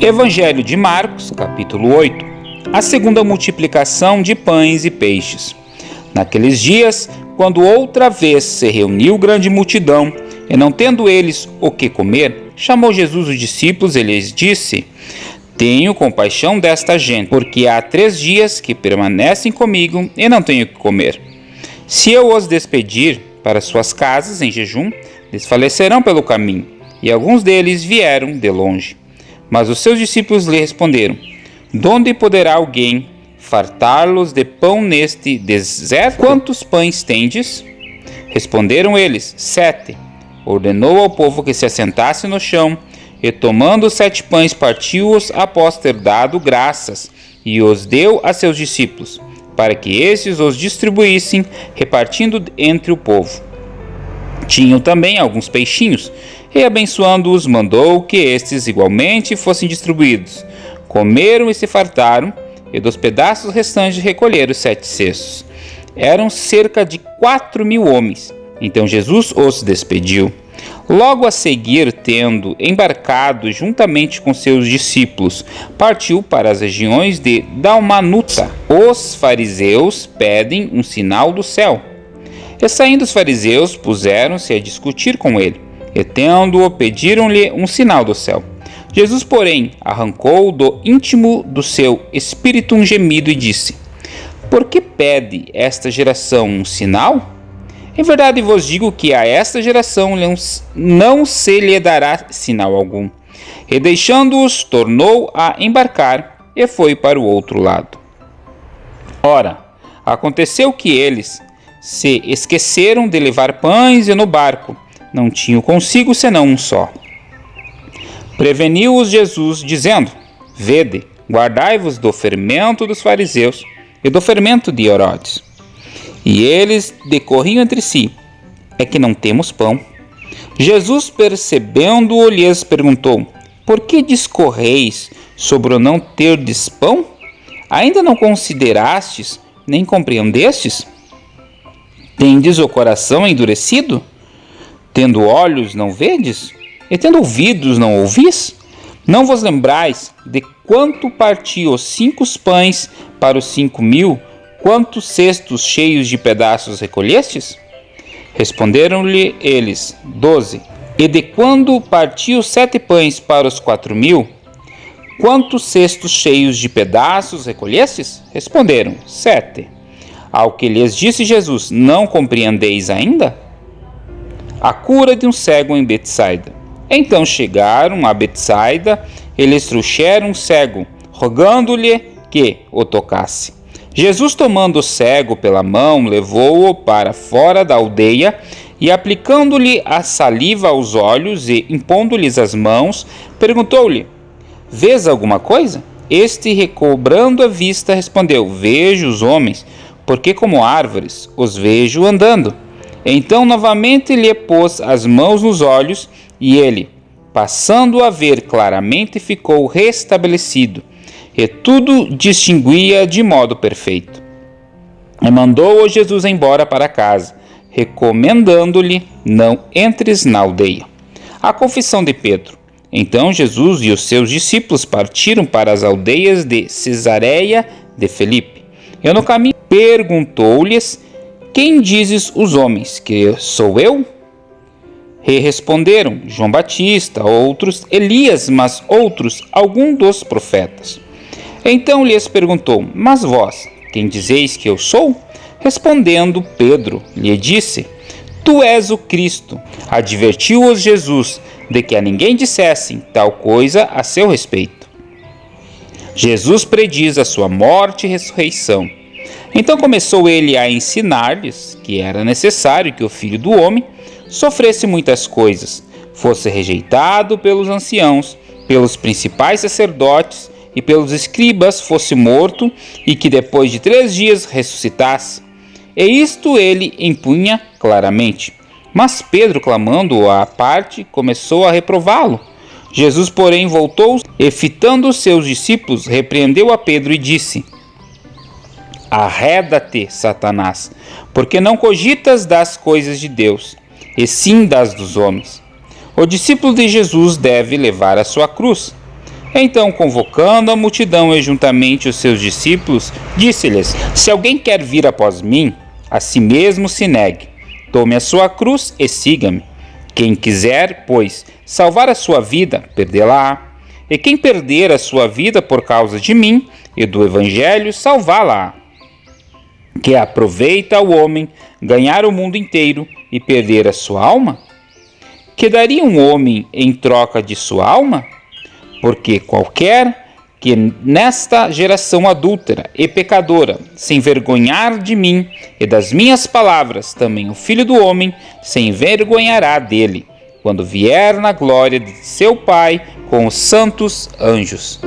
Evangelho de Marcos, capítulo 8. A segunda multiplicação de pães e peixes. Naqueles dias, quando outra vez se reuniu grande multidão, e não tendo eles o que comer, chamou Jesus os discípulos e lhes disse: Tenho compaixão desta gente, porque há 3 dias que permanecem comigo e não tenho o que comer. Se eu os despedir para suas casas em jejum, desfalecerão pelo caminho, e alguns deles vieram de longe. Mas os seus discípulos lhe responderam: Donde poderá alguém fartá-los de pão neste deserto? Quantos pães tendes? Responderam eles: 7. Ordenou ao povo que se assentasse no chão, e tomando os 7 pães, partiu-os após ter dado graças, e os deu a seus discípulos, para que estes os distribuíssem, repartindo entre o povo. Tinham também alguns peixinhos, e abençoando-os, mandou que estes igualmente fossem distribuídos. Comeram e se fartaram, e dos pedaços restantes recolheram 7 cestos. Eram cerca de 4.000 homens. Então Jesus os despediu. Logo a seguir, tendo embarcado juntamente com seus discípulos, partiu para as regiões de Dalmanuta. Os fariseus pedem um sinal do céu. E saindo os fariseus, puseram-se a discutir com ele, e tendo-o, pediram-lhe um sinal do céu. Jesus, porém, arrancou do íntimo do seu espírito um gemido e disse: Por que pede esta geração um sinal? Em verdade vos digo que a esta geração não se lhe dará sinal algum. E deixando-os, tornou a embarcar e foi para o outro lado. Ora, aconteceu que eles se esqueceram de levar pães e no barco não tinham consigo senão um só. Preveniu-os Jesus, dizendo: Vede, guardai-vos do fermento dos fariseus e do fermento de Herodes. E eles decorriam entre si: É que não temos pão. Jesus, percebendo-o, lhes perguntou: Por que discorreis sobre o não terdes pão? Ainda não considerastes, nem compreendestes? Tendes o coração endurecido? Tendo olhos, não vedes? E tendo ouvidos, não ouvis? Não vos lembrais de quanto partiu os 5 pães para os 5.000? Quantos cestos cheios de pedaços recolhestes? Responderam-lhe eles: 12. E de quando partiu 7 pães para os 4.000? Quantos cestos cheios de pedaços recolhestes? Responderam: 7. Ao que lhes disse Jesus: Não compreendeis ainda? A cura de um cego em Betsaida. Então chegaram a Betsaida e lhes trouxeram um cego, rogando-lhe que o tocasse. Jesus, tomando o cego pela mão, levou-o para fora da aldeia e, aplicando-lhe a saliva aos olhos e impondo-lhes as mãos, perguntou-lhe: Vês alguma coisa? Este, recobrando a vista, respondeu: Vejo os homens, porque como árvores os vejo andando. Então novamente lhe pôs as mãos nos olhos, e ele, passando a ver claramente, ficou restabelecido, e tudo distinguia de modo perfeito. E mandou-o Jesus embora para casa, recomendando-lhe: Não entres na aldeia. A confissão de Pedro. Então Jesus e os seus discípulos partiram para as aldeias de Cesareia de Filipe. E no caminho perguntou-lhes: Quem dizes os homens que sou eu? E responderam: João Batista, outros Elias, mas outros algum dos profetas. Então lhes perguntou: Mas vós, quem dizeis que eu sou? Respondendo Pedro, lhe disse: Tu és o Cristo. Advertiu-os Jesus de que a ninguém dissessem tal coisa a seu respeito. Jesus prediz a sua morte e ressurreição. Então começou ele a ensinar-lhes que era necessário que o Filho do Homem sofresse muitas coisas, fosse rejeitado pelos anciãos, pelos principais sacerdotes e pelos escribas, fosse morto e que depois de 3 dias ressuscitasse. E isto ele impunha claramente. Mas Pedro, clamando-o à parte, começou a reprová-lo. Jesus, porém, voltou e, fitando os seus discípulos, repreendeu a Pedro e disse: Arreda-te, Satanás, porque não cogitas das coisas de Deus, e sim das dos homens. O discípulo de Jesus deve levar a sua cruz. Então, convocando a multidão e juntamente os seus discípulos, disse-lhes: Se alguém quer vir após mim, a si mesmo se negue, tome a sua cruz e siga-me. Quem quiser, pois, salvar a sua vida, perdê-la-á. E quem perder a sua vida por causa de mim e do Evangelho, salvá-la-á. Que aproveita o homem ganhar o mundo inteiro e perder a sua alma? Que daria um homem em troca de sua alma? Porque qualquer que nesta geração adúltera e pecadora se envergonhar de mim e das minhas palavras, também o Filho do Homem se envergonhará dele, quando vier na glória de seu Pai com os santos anjos.